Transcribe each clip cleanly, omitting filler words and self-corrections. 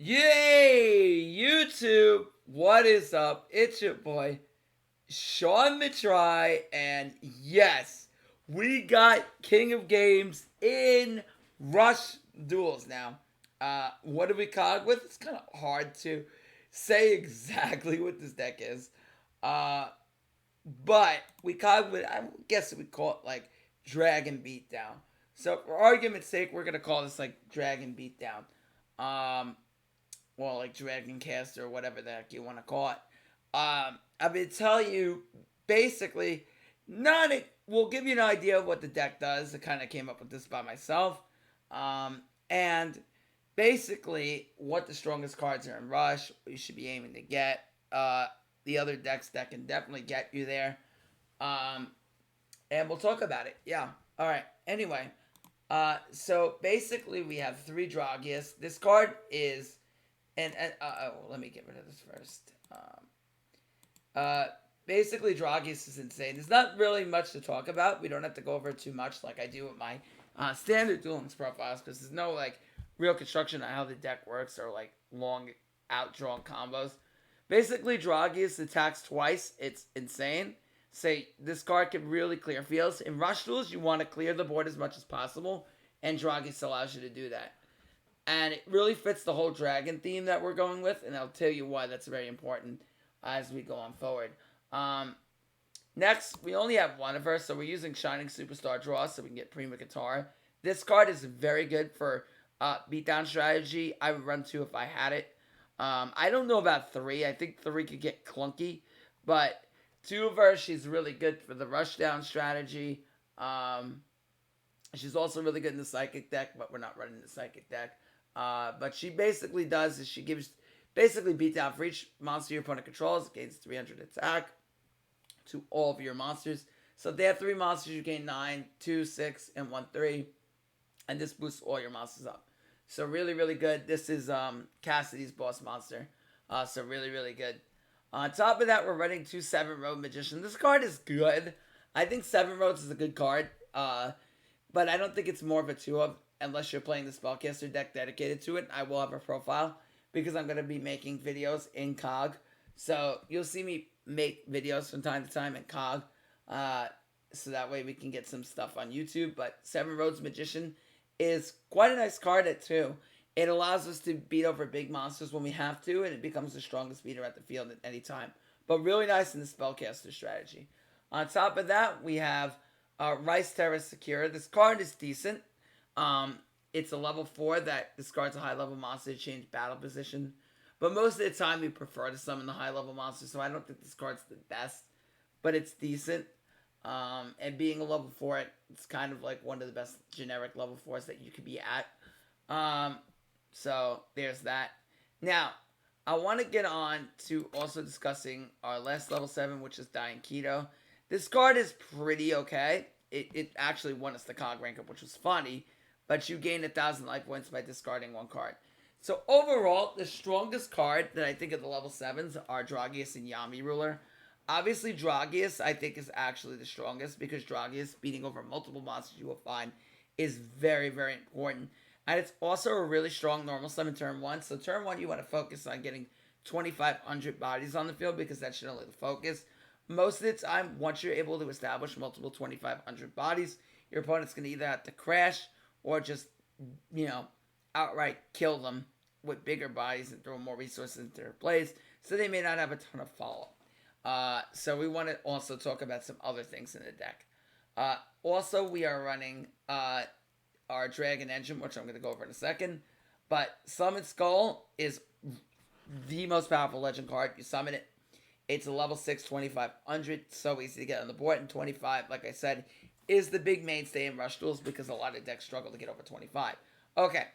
Yay, YouTube! What is up? It's your boy, Sean Matrai, and yes, we got King of Games in Rush Duels now. What do we cog with? It's kind of hard to say exactly what this deck is. Uh, but we cog with, I guess we call it like Dragon Beatdown. So for argument's sake, we're going to call this like Dragon Beatdown. Um, well, like Dragon Cast or whatever the heck you want to call it. I'm going to tell you basically, we'll give you an idea of what the deck does. I kind of came up with this by myself. And basically, what the strongest cards are in Rush, you should be aiming to get. The other decks that can definitely get you there. Um, and we'll talk about it. Yeah. All right. Anyway, so basically, we have 3 Dragius. This card is let me get rid of this first. Basically, Dragius is insane. There's not really much to talk about. We don't have to go over it too much like I do with my standard Duel Links profiles because there's no like real construction on how the deck works or like long outdrawn combos. Basically, Dragius attacks twice. It's insane. Say this card can really clear fields. In Rush Duels, you want to clear the board as much as possible, and Dragius allows you to do that. And it really fits the whole dragon theme that we're going with, and I'll tell you why that's very important as we go on forward. Next, we only have one of her, so we're using Shining Superstar Draw so we can get Prima Guitar. This card is very good for beatdown strategy. I would run 2 if I had it. I don't know about 3. I think 3 could get clunky, but 2 of her, she's really good for the rushdown strategy. She's also really good in the Psychic deck, but we're not running the Psychic deck. But she basically does is she gives basically beatdown for each monster your opponent controls. It gains 300 attack to all of your monsters. So if they have 3 monsters, you gain 9, 2, 6, and 1, 3. And this boosts all your monsters up. So really, really good. This is Cassidy's boss monster. So really, really good. On top of that, we're running 2 7 Road Magician. This card is good. I think 7 Roads is a good card. But I don't think it's more of a 2 of unless you're playing the Spellcaster deck dedicated to it. I will have a profile because I'm going to be making videos in COG. So you'll see me make videos from time to time in COG. So that way we can get some stuff on YouTube. But 7 Roads Magician is quite a nice card at 2. It allows us to beat over big monsters when we have to, and it becomes the strongest beater at the field at any time. But really nice in the Spellcaster strategy. On top of that, we have Rice Terra Secure. This card is decent. It's a level 4 that discards a high level monster to change battle position. But most of the time we prefer to summon the high level monster, so I don't think this card's the best. But it's decent. And being a level 4, it's kind of like one of the best generic level 4s that you could be at. So there's that. Now, I want to get on to also discussing our last level 7, which is Dying Keto. This card is pretty okay. It actually won us the COG rank up, which was funny. But you gain 1,000 life points by discarding 1 card. So overall, the strongest card that I think of the level 7s are Dragius and Yami Ruler. Obviously, Dragius, I think, is actually the strongest because Dragius, beating over multiple monsters you will find, is very, very important. And it's also a really strong normal summon turn 1. So turn 1, you want to focus on getting 2,500 bodies on the field because that's generally the focus. Most of the time, once you're able to establish multiple 2,500 bodies, your opponent's going to either have to crash or just, outright kill them with bigger bodies and throw more resources into their plays. So they may not have a ton of follow-up. So we want to also talk about some other things in the deck. Also, we are running our Dragon Engine, which I'm going to go over in a second. But Summon Skull is the most powerful legend card. You summon it. It's a level 6, 2,500. So easy to get on the board. And 25, like I said, is the big mainstay in Rush Duels because a lot of decks struggle to get over 25. Okay.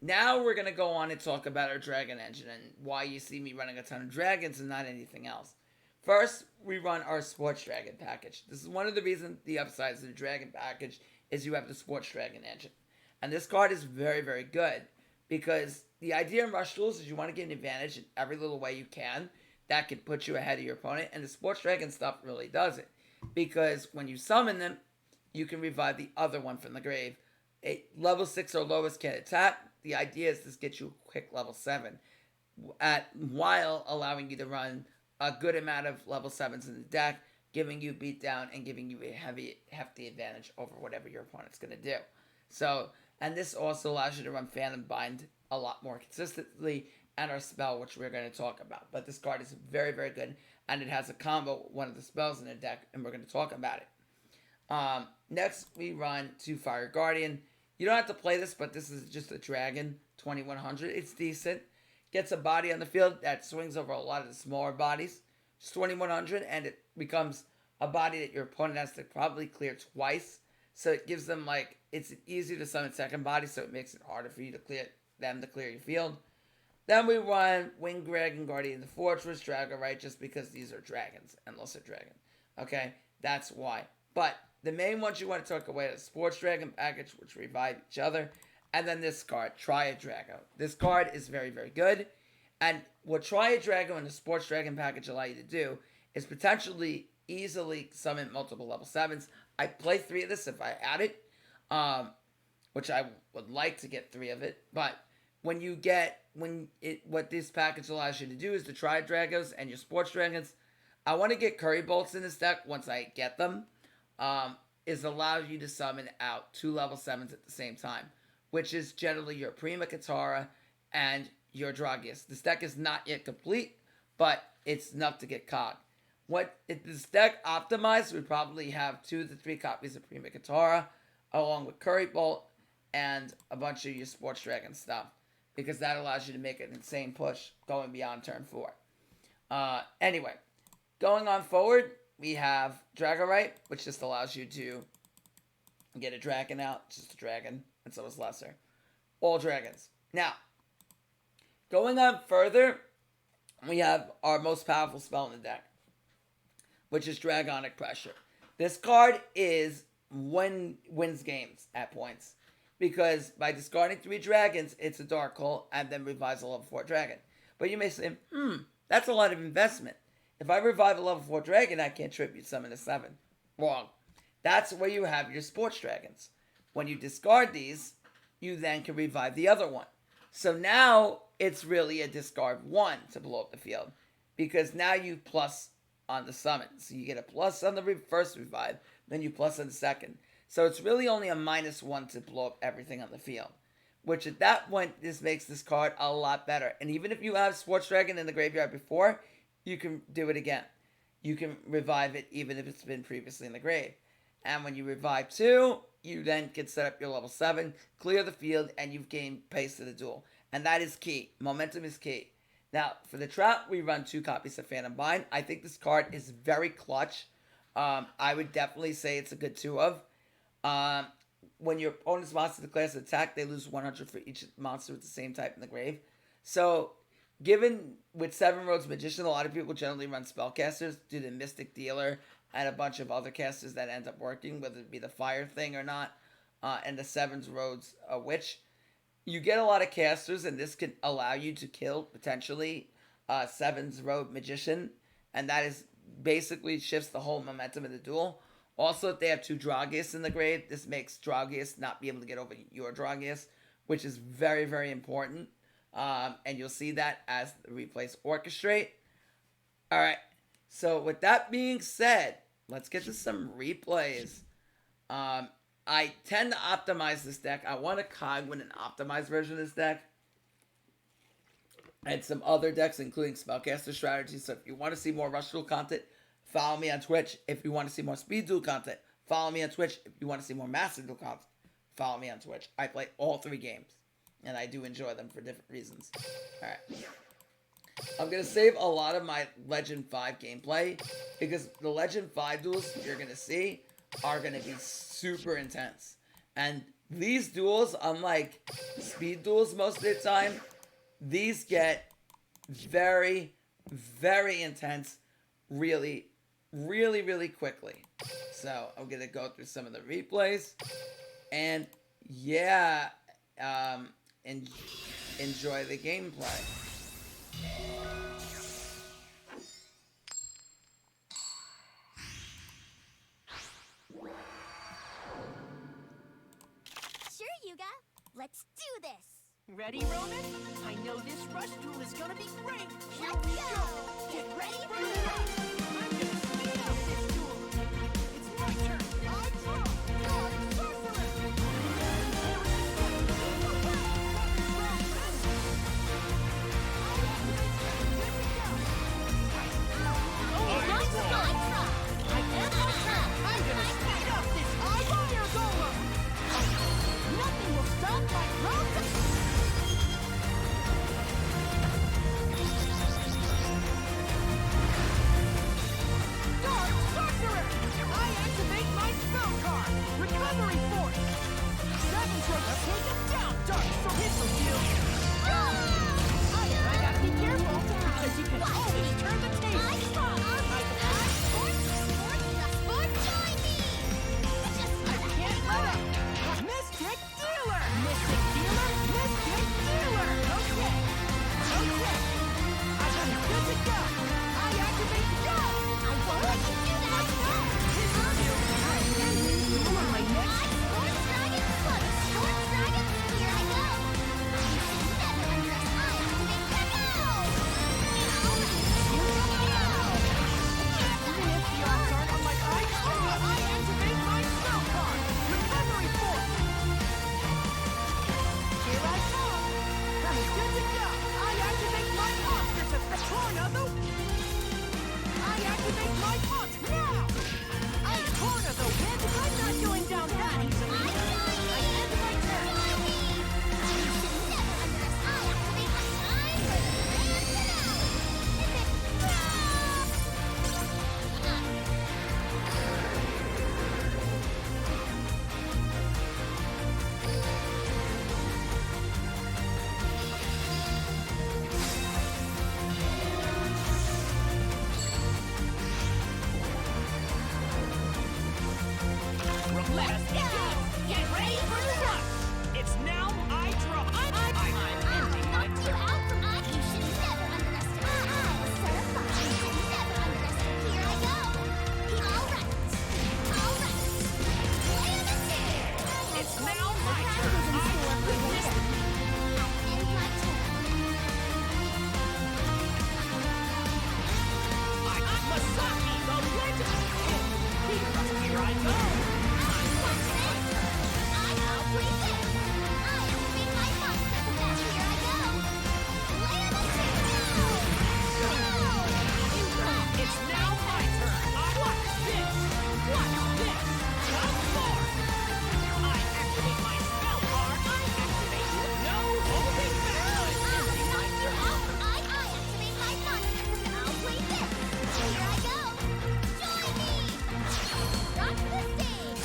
Now we're going to go on and talk about our Dragon Engine and why you see me running a ton of dragons and not anything else. First, we run our Sports Dragon package. This is one of the reasons the upsides of the Dragon package is you have the Sports Dragon engine. And this card is very, very good because the idea in Rush Duels is you want to get an advantage in every little way you can that can put you ahead of your opponent. And the Sports Dragon stuff really does it because when you summon them, you can revive the other one from the grave. A level 6 or lowest can attack. The idea is to get you a quick level 7. while allowing you to run a good amount of level 7s in the deck, giving you beatdown and giving you a hefty advantage over whatever your opponent's going to do. So, and this also allows you to run Phantom Bind a lot more consistently, and our spell, which we're going to talk about. But this card is very, very good, and it has a combo with one of the spells in the deck, and we're going to talk about it. Next, we run 2 Fire Guardian. You don't have to play this, but this is just a dragon, 2100. It's decent. Gets a body on the field that swings over a lot of the smaller bodies. It's 2100, and it becomes a body that your opponent has to probably clear twice. So it gives them, like, it's easier to summon second body, so it makes it harder for you to clear them to clear your field. Then we run Winged Dragon, Guardian of the Fortress, Dragonite, just because these are dragons and lesser dragon. Okay, that's why. But the main ones you want to talk away is Sports Dragon package, which revive each other, and then this card, Triad Drago. This card is very, very good, and what Triad Drago and the Sports Dragon package allow you to do is potentially easily summon multiple level 7s. I play 3 of this if I add it, which I would like to get 3 of it, but what this package allows you to do is the Triad Dragos and your Sports Dragons. I want to get Curry Bolts in this deck once I get them. Is allows you to summon out 2 level 7s at the same time, which is generally your Prima Katara and your Dragius. This deck is not yet complete, but it's enough to get cog. If this deck optimized, we'd probably have 2 to 3 copies of Prima Katara, along with Curry Bolt and a bunch of your Sports Dragon stuff, because that allows you to make an insane push going beyond turn 4. Anyway, going on forward, we have Dragonite, which just allows you to get a dragon out. It's just a dragon, and so is lesser. All dragons. Now, going on further, we have our most powerful spell in the deck, which is Dragonic Pressure. This card wins games at points, because by discarding 3 dragons, it's a Dark Hole, and then revives a level 4 dragon. But you may say, that's a lot of investment. If I revive a level 4 dragon, I can't tribute summon a 7. Wrong. That's where you have your Sports Dragons. When you discard these, you then can revive the other one. So now, it's really a discard 1 to blow up the field, because now you plus on the summon. So you get a plus on the first revive, then you plus on the second. So it's really only a -1 to blow up everything on the field, which at that point, this makes this card a lot better. And even if you have Sports Dragon in the graveyard before, you can do it again. You can revive it even if it's been previously in the grave. And when you revive 2, you then can set up your level 7, clear the field, and you've gained pace to the duel. And that is key. Momentum is key. Now, for the trap, we run 2 copies of Phantom Bind. I think this card is very clutch. I would definitely say it's a good 2 of. When your opponent's monster declares an attack, they lose 100 for each monster with the same type in the grave. So, given with 7 Roads Magician, a lot of people generally run Spellcasters due to Mystic Dealer and a bunch of other casters that end up working, whether it be the Fire thing or not, and the 7 Roads Witch. You get a lot of casters, and this can allow you to kill, potentially, 7's Road Magician, and that is basically shifts the whole momentum of the duel. Also, if they have 2 Dragius in the grave, this makes Dragius not be able to get over your Dragius, which is very, very important. And you'll see that as the replays orchestrate. Alright, so with that being said, let's get to some replays. I tend to optimize this deck. I want to cog with an optimized version of this deck. And some other decks, including Spellcaster strategies. So if you want to see more Rush Duel content, follow me on Twitch. If you want to see more Speed Duel content, follow me on Twitch. If you want to see more Master Duel content, follow me on Twitch. I play all 3 games, and I do enjoy them for different reasons. Alright. I'm going to save a lot of my Legend 5 gameplay, because the Legend 5 duels you're going to see are going to be super intense. And these duels, unlike speed duels most of the time, these get very, very intense really, really, really quickly. So I'm going to go through some of the replays. And yeah, enjoy the gameplay. Sure, Yuga. Let's do this. Ready, Roman? I know this rush duel is gonna be great. Here we go. Get ready for the rush. I'm gonna speed up this duel. It's my turn. I'm draw. Dark sorcerer. I'm gonna speed up this fire golem. Nothing will stop my progress. Dark sorcerer. I activate my spell card. Recovery force. Seven strokes take him down. Dark sorcerer deal. I gotta be careful because you can always turn the table. Mystic Dealer! Mystic Dealer! Mystic Dealer! Okay. I got it good to go. I activate go! I won't let you do that! This is you. You are my next... Dragon Foot! Dragon, here I go! You should never underestimate my go! Even if the odds aren't on my side, I activate my spell card! Recovery force! Here I come! I'm good to go! I activate my monsters at the tornado! I activate my monster now! I tornado wind! I'm not going down that easily! I end my turn! You should never underestimate my time for the Let's go! Get ready for the rush! It's now I draw. I'm ending my turn. You should never underestimate. I'm certified. You should never underestimate. Here I go. All right. Play on the table. It's now my turn. I end my turn. Masaki, the legend. Here I go. It's now my turn. Watch this. Come forth. I activate my spell card. I activate no holding back. I activate my monster. I'll play this. Here I go. Join me. Rock the stage.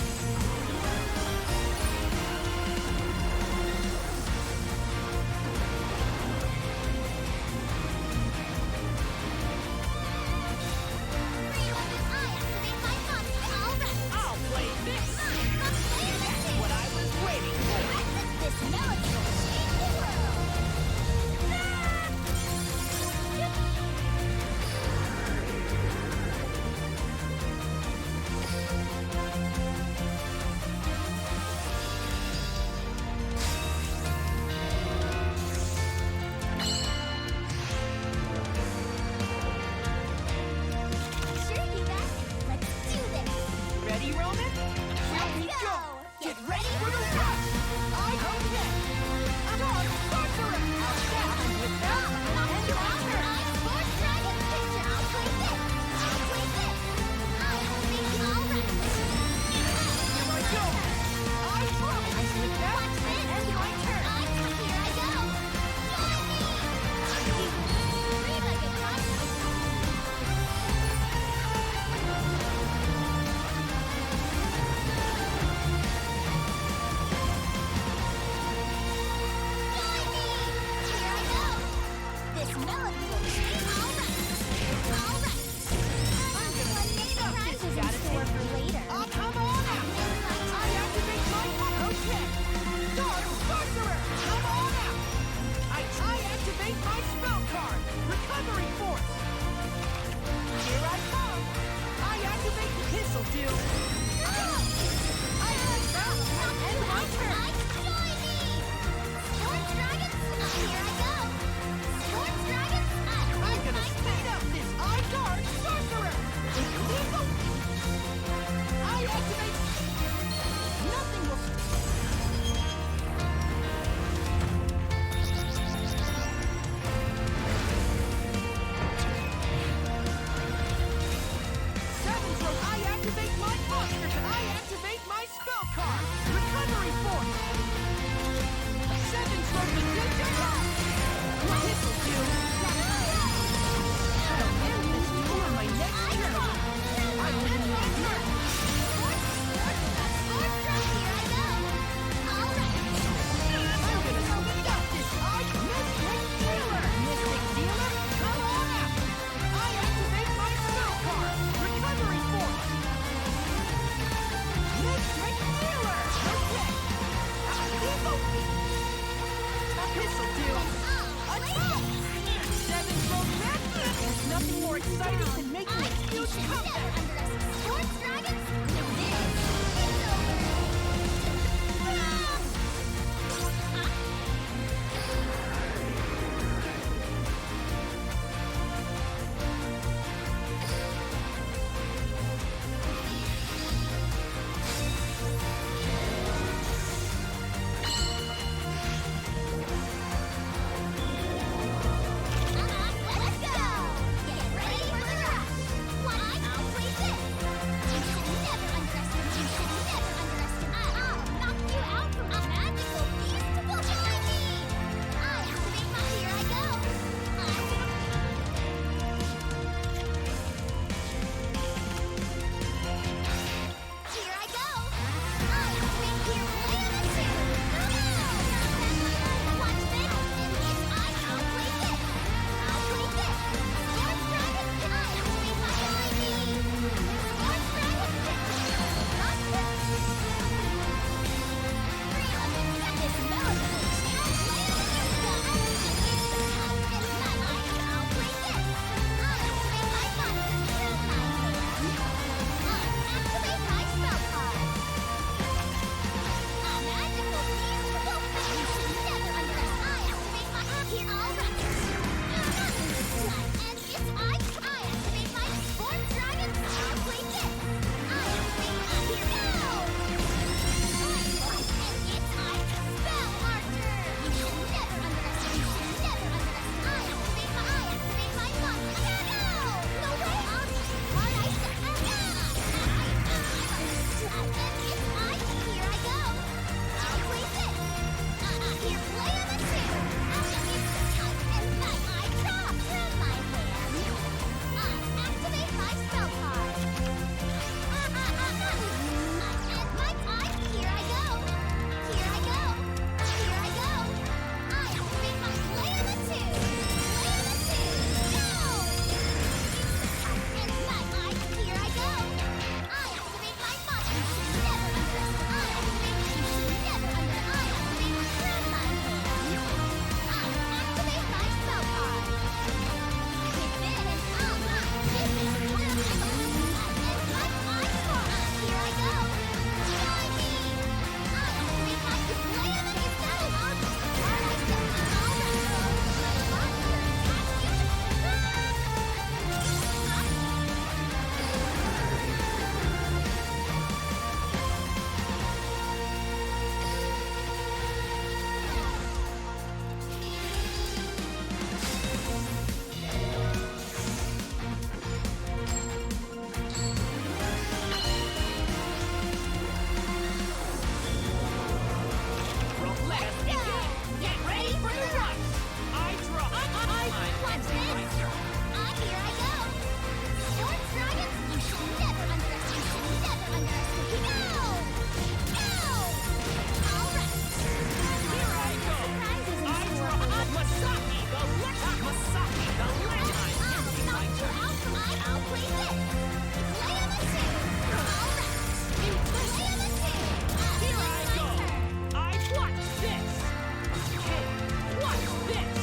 I'll play this! That's what I was waiting for! This melody will change the world! Sure, you guys. Let's do this! Ready, Roman? Here we go! Get ready for the rush! Okay! Dark sorcerer! I'll with that! And your honor! Sports Dragon picture! I'll play this! I'll make it all right! Here I go! I promise with that! And my turn! Here I go! Join me! Three-legged cross! This melody will change. All right. I'm gonna speed up this. Got it for later. Oh, come on out. I activate my okay. Dark sorcerer, come on out. I activate my spell card. Recovery force. Here I come. I activate the pistol deal. I end my turn. Join me. Sports Dragon nothing more exciting than making a huge comeback. Sports Dragons, this is over. Let's go! Get ready for the rush! Why, I'll place it! You should never underestimate. You should never underestimate. I'll knock you out from a magical beast to join me! I activate my here I go! Here I go! I activate here play on the two! Watch this! It's I'll place it! I'll place it! Sports Dragon, I activate my ID! Sports Dragon, not this! 300 seconds melody! I'll play it! It's the time and my I'll place it! I'll activate my monster from my hand! I'll activate my spell card! A magical beast will you should never underestimate. I activate my here all right. And it's I activate my sports dragon. I'll place it. I activate my here go. And it's I spell archer. You should never underestimate. You should never underestimate. I activate my monster. Here go. No way. I'll hard ice and and it's I here I go. I'll place it. Here, play on the two. It's the time and my eye drop from my hand. Activate my spell card. And my eye. Here I go. Here I go. Here I go. I activate my play on the two. Play on the two. Go. It's the time and my eye. Here I go. I activate my monster. You should never underestimate. I activate. You should never under. I activate from my hand. Activate my spell card. With this, I'll not this is and my eye card. Here I go. Join me. I activate my play on the spell card. Hard ice and Let's go. get ready for the rush. I draw. Watch this. Here I go. Sports Dragons, you should never underestimate. You should never underestimate. Go! Go! All right. Here I go. Surprises in I store. draw. Masaki, the legend. Masaki, the legend. I'll knock you out from I'll place it. Play on the two. All right. Play on the two. Here I It's go. my turn. I watch this. Hey, watch this.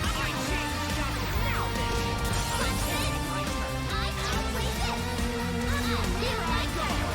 I changed up. Now then. Watch this. My turn. I'll place it. Here I go.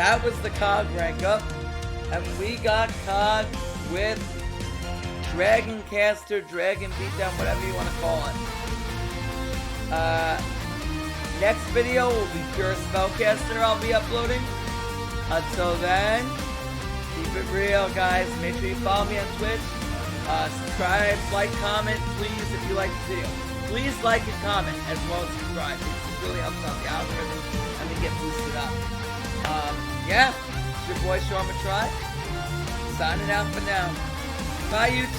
that was the COG rank up. And we got COG with Dragon Caster, Dragon Beatdown, whatever you want to call it. Next video will be pure Spellcaster I'll be uploading. Until then, keep it real, guys. Make sure you follow me on Twitch. Subscribe, like, comment, please, if you like the video. Please like and comment as well as subscribe. It really helps out the algorithm and we get boosted up. Yeah, it's your boy Sean Matrai. Signing out for now. Bye, YouTube.